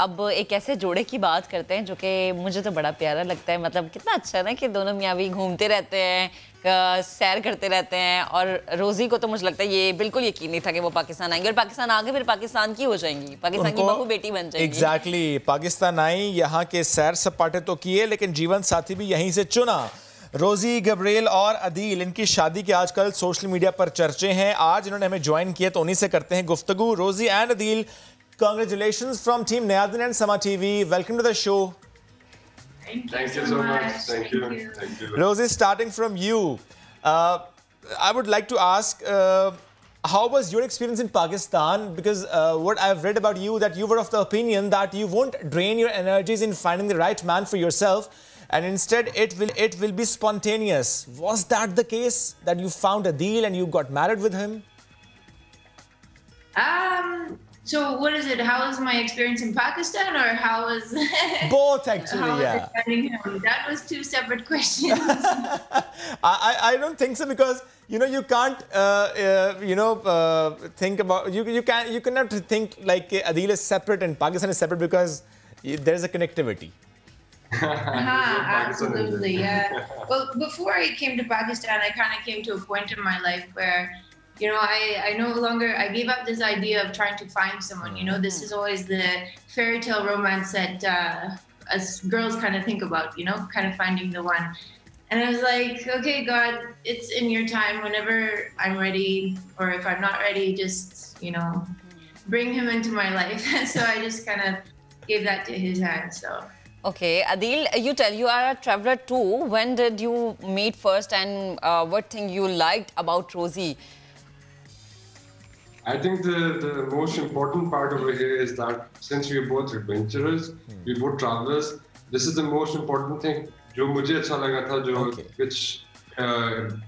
अब एक ऐसे जोड़े की बात करते हैं जो कि मुझे तो बड़ा प्यारा लगता है। मतलब कितना अच्छा है ना कि दोनों मियाँ भी घूमते रहते हैं, सैर करते रहते हैं। और रोजी को तो मुझे लगता है ये बिल्कुल यकीन नहीं था कि वो पाकिस्तान आएंगे, और पाकिस्तान आके फिर पाकिस्तान की हो जाएंगी, पाकिस्तान की बहू बेटी बन जाएंगी। एग्जैक्टली, पाकिस्तान आई, यहाँ के सैर सपाटे तो किए, लेकिन जीवन साथी भी यहीं से चुना। रोजी गब्रियल और अदील, इनकी शादी के आजकल सोशल मीडिया पर चर्चे हैं। आज इन्होंने हमें ज्वाइन किया तो उन्हीं से करते हैं गुफ्तगू। रोजी and Adeel, congratulations from team Naya Din and SAMAA TV. Welcome to the show. Thank you so much. Thank you. Rosie, starting from you, I would like to ask, how was your experience in Pakistan? Because what I've read about you, that you were of the opinion that you won't drain your energies in finding the right man for yourself, and instead it will be spontaneous. Was that the case, that you found Adeel and you got married with him? So what is it? How was my experience in Pakistan, or how was both actually? Yeah. That was two separate questions. I don't think so, because you can't think about you cannot think like Adeel is separate and Pakistan is separate, because there is a connectivity. Absolutely, yeah. Well, before I came to Pakistan, I kind of came to a point in my life where, I no longer, I gave up this idea of trying to find someone. This is always the fairy tale romance that us girls kind of think about, kind of finding the one. And I was like, okay, God, it's in your time. Whenever I'm ready, or if I'm not ready, just, bring him into my life. So I just kind of gave that to his hands, so. Okay, Adeel, you are a traveler too. When did you meet first, and what thing you liked about Rozi? I think the most important part over here is that since we are both adventurers, we are both travelers, this is the most important thing. जो मुझे अच्छा लगा था, which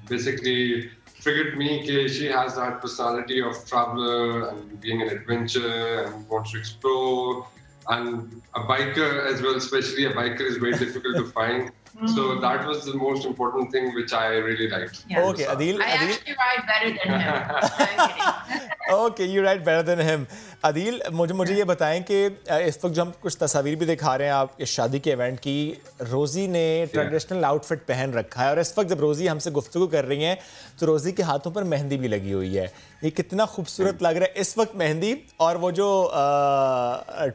basically triggered me कि she has that personality of traveler and being an adventurer and wants to explore, and a biker as well. Especially a biker is very difficult to find. So that was the most important thing which I really liked. Yeah. Okay, Adeel. I actually ride better than him. I'm kidding. Okay, you ride better than him. Adeel, मुझे ये बताएं कि इस वक्त जो हम कुछ तस्वीर भी दिखा रहे हैं आप इस शादी के इवेंट की, रोजी ने ट्रेडिशनल आउटफिट पहन रखा है, और इस वक्त जब रोजी हमसे गुफ्तगू कर रही हैं तो रोजी के हाथों पर मेहंदी भी लगी हुई है। ये कितना खूबसूरत लग रहा है इस वक्त मेहंदी, और वो जो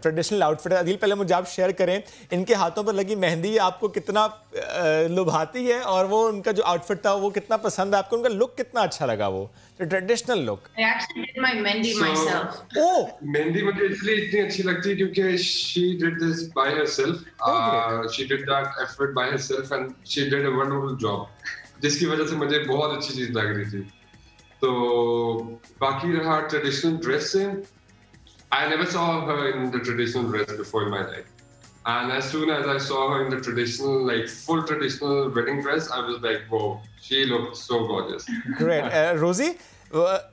ट्रेडिशनल आउटफिट है। अदील, पहले मुझे आप शेयर करें, इनके हाथों पर लगी मेहंदी आपको कितना लुभाती है, और वो उनका जो आउटफिट था वो कितना पसंद है आपको, उनका लुक कितना अच्छा लगा, वो traditional look? I actually did my mehndi myself. Oh, mehndi मुझे इसलिए इतनी अच्छी लगती है क्योंकि she did this by herself. She did that effort by herself and she did a wonderful job. जिसकी वजह से मुझे बहुत अच्छी चीज लग रही थी। तो बाकी रहा ट्रेडिशनल ड्रेस से, I never saw her in the traditional dress before in my life. And as soon as I saw her in the traditional, like full traditional wedding dress, I was like, whoa, she looked so gorgeous. Great. Rosie,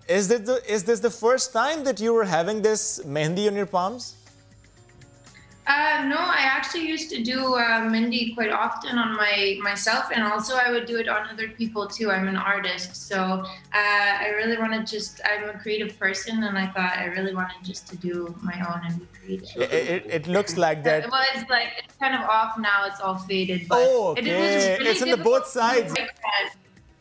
is this the first time that you were having this mehndi on your palms? No, I actually used to do mehndi quite often on myself, and also I would do it on other people too. I'm an artist, so I really wanted I'm a creative person, and I thought I really wanted just to do my own and be creative. It looks like that. Well, it's kind of off now. It's all faded, but okay. it was really it's on the both sides.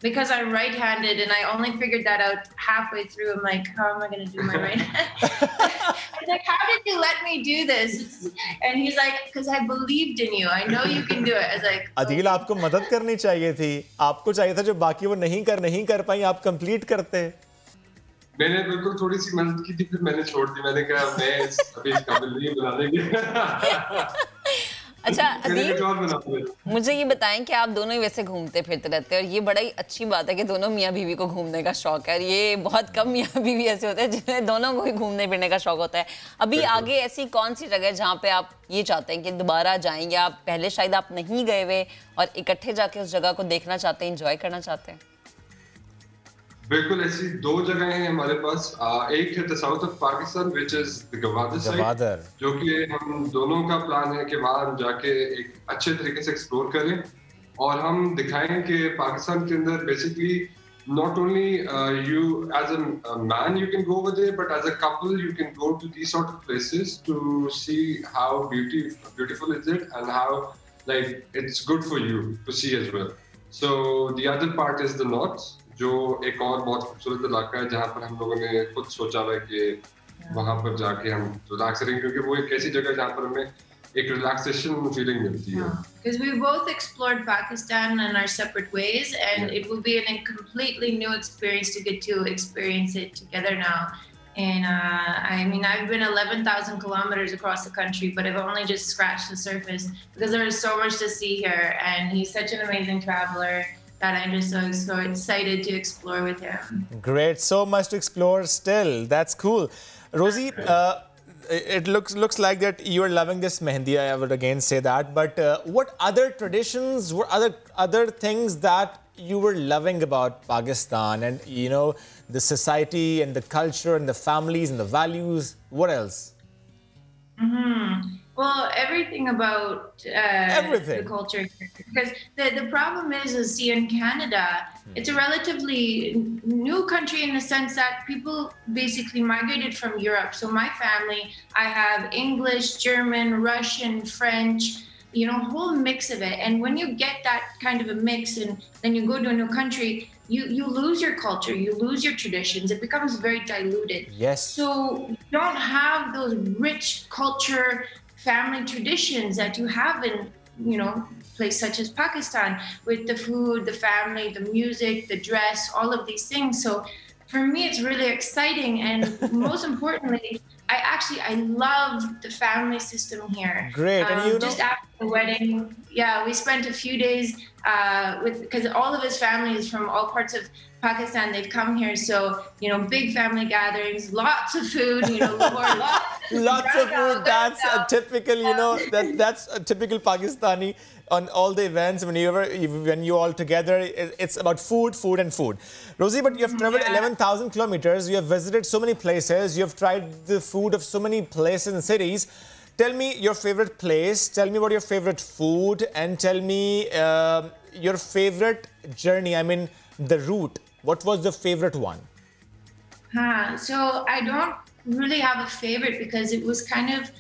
Because I'm right-handed, and I only figured that out halfway through. I'm like, how am I going to do my right hand? I was like, how did you let me do this? And he's like, because I believed in you. I know you can do it. I was like, Adeel, आपको मदद करनी चाहिए थी, आपको चाहिए था जो बाकी वो नहीं कर पाई, आप कंप्लीट करते। मैंने बिल्कुल थोड़ी सी मदद की थी, फिर मैंने छोड़ दी। मैंने कहा मैं अभी इस काबिल नहीं बनाने की। अच्छा अदील, मुझे ये बताएं कि आप दोनों ही वैसे घूमते फिरते रहते हैं, और ये बड़ा ही अच्छी बात है कि दोनों मियाँ बीवी को घूमने का शौक है। ये बहुत कम मियाँ बीवी ऐसे होते हैं जिन्हें दोनों को ही घूमने फिरने का शौक होता है। अभी आगे ऐसी कौन सी जगह जहाँ पे आप ये चाहते हैं कि दोबारा जाएंगे, आप पहले शायद आप नहीं गए हुए और इकट्ठे जाके उस जगह को देखना चाहते हैं, एंजॉय करना चाहते हैं? बिल्कुल, ऐसी दो जगह हैं हमारे पास। एक है the south of Pakistan which is the Gwadar side, जो कि हम दोनों का प्लान है कि वहां जाके एक अच्छे तरीके से एक्सप्लोर करें और हम दिखाएं कि पाकिस्तान के अंदर basically not only you as a man you can go over there, but as a couple you can go to these sort of places to see how beautiful is it and how like it's good for you to see as well. So the other part is the north, जो एक और बहुत खूबसूरत इलाका है जहाँ पर हम लोगों ने खुद सोचा हुआ है कि वहाँ पर जाके हम रिलैक्स करेंगे, क्योंकि वो एक ऐसी जगह है जहाँ पर हमें एक relaxation feeling मिलती है. Because we both explored Pakistan in our separate ways, and it will be a completely new experience to get to experience it together now. And I mean, I've been 11,000 kilometers across the country, but I've only just scratched the surface because there is so much to see here. And he's such an amazing traveler that I'm just so excited to explore with him. Great, so much to explore still. That's cool. Rozi, it looks like that you are loving this Mehndi. I would again say that. But what other traditions, what other things that you were loving about Pakistan, and you know, the society and the culture and the families and the values? What else? Well, everything about the culture. Because the problem is see, in Canada, it's a relatively new country in the sense that people basically migrated from Europe. So my family, I have English, German, Russian, French, you know, a whole mix of it. And when you get that kind of a mix and then you go to a new country, you lose your culture, you lose your traditions. It becomes very diluted. Yes. So you don't have those rich culture, family traditions that you have in, you know, place such as Pakistan, with the food, the family, the music, the dress, all of these things. So for me, it's really exciting. And most importantly, I love the family system here. Great. And you just after the wedding, yeah, we spent a few days because all of his family is from all parts of Pakistan. They've come here, so you know, big family gatherings, lots of food. You know, lots of food. That's a typical, you know, that's a typical Pakistani. On all the events, when you all together, it's about food, food, and food. Rozi, but you have traveled 11,000 kilometers. You have visited so many places. You have tried the food of so many places and cities. Tell me your favorite place. Tell me about your favorite food, and tell me your favorite journey. I mean, the route. What was the favorite one? So I don't really have a favorite because it was kind of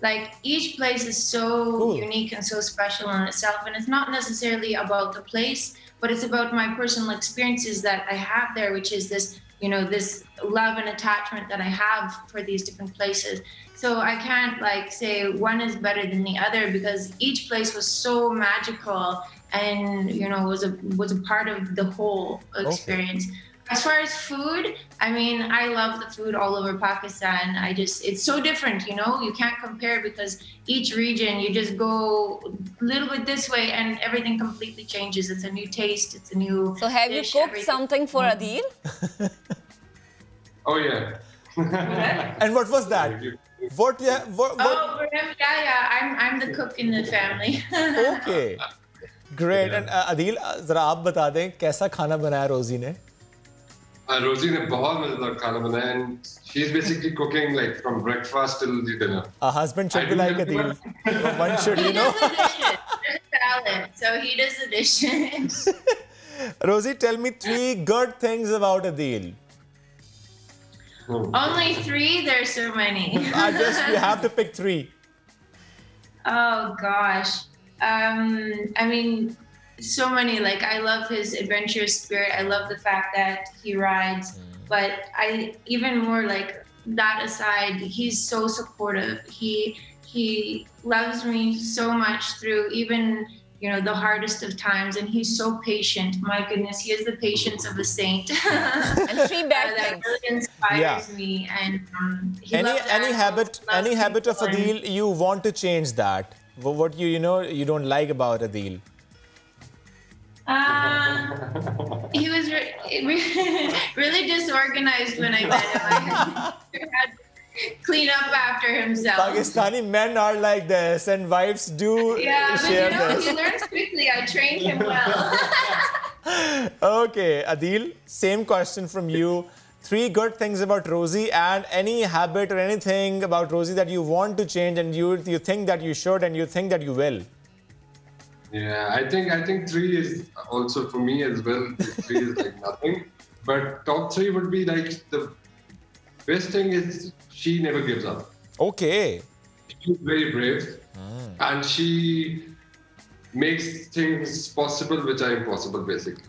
like each place is so unique and so special in itself. And it's not necessarily about the place, but it's about my personal experiences that I have there, which is this, you know, this love and attachment that I have for these different places. So I can't like say one is better than the other because each place was so magical and, you know, was a part of the whole experience. As far as food, I mean, I love the food all over Pakistan. It's so different, you know, you can't compare because each region, you just go a little bit this way and everything completely changes. It's a new taste, it's a new So have dish, you cooked something for Adeel? Oh, yeah. And what was that? What? Oh, for him, yeah. I'm the cook in the family. Okay. Great. And Adeel, zara aap bata dein, kaisa khana banaya Rozi ne? Rozi ne bahut mazedar khana banaya, and she's basically cooking like from breakfast till the dinner. A husband should be like Adeel. One should, you know. He does the dishes. There's talent, so he does the dishes. Rozi, tell me 3 good things about Adeel. Only 3? There's so many. You have to pick 3. Oh gosh. I mean, so many. Like, I love his adventurous spirit. I love the fact that he rides. But even more like that aside, he's so supportive. He loves me so much through even, you know, the hardest of times, and he's so patient. My goodness, he has the patience of a saint. And 3 bad that things. really inspires me. And Any habit of Adeel you want to change that? What you don't like about Adeel? He was really disorganized when I met him. I had to clean up after himself. Pakistani men are like this, and wives do share this. He learns quickly. I trained him well. Okay, Adeel, same question from you. 3 good things about Rozi, and any habit or anything about Rozi that you want to change and you think that you should and you think that you will. Yeah, I think 3 is also for me as well. 3 is like nothing. But top 3 would be like the best thing is she never gives up. Okay. She's very brave, and she makes things possible which are impossible, basically.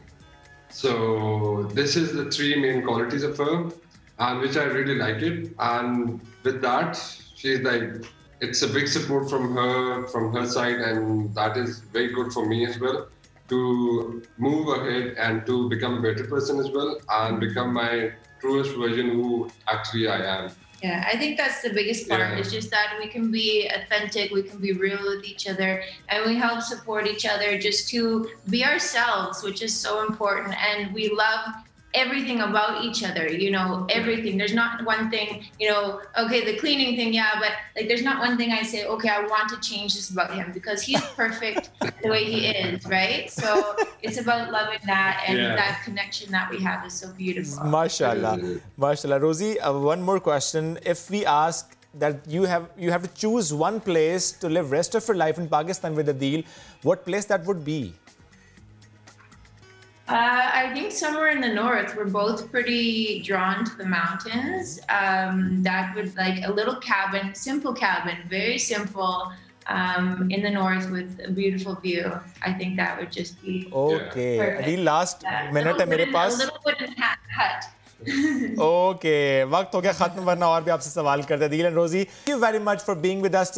So this is the 3 main qualities of her, and which I really like it. And with that, she's like, it's a big support from her side, and that is very good for me as well, to move ahead and to become a better person as well, and become my truest version who actually I am. Yeah, I think that's the biggest part. Yeah. It's just that we can be authentic, we can be real with each other, and we help support each other just to be ourselves, which is so important. And we love everything about each other, you know, everything. There's not one thing, you know, okay, the cleaning thing, yeah, but like there's not one thing I say, okay, I want to change this about him because he's perfect the way he is, right? So it's about loving that, and that connection that we have is so beautiful. Mashallah. Mashallah. Rozi, one more question. If we ask that you have to choose one place to live rest of your life in Pakistan with Adeel, what place that would be? I think somewhere in the north. We're both pretty drawn to the mountains. That would like a little cabin, simple cabin, very simple, in the north with a beautiful view. I think that would just be okay. Adeel, last minute है मेरे पास. A little wooden hut. Okay, वक्त हो गया खत्म, वरना और भी आपसे सवाल करते. Adeel and Rozi, thank you very much for being with us.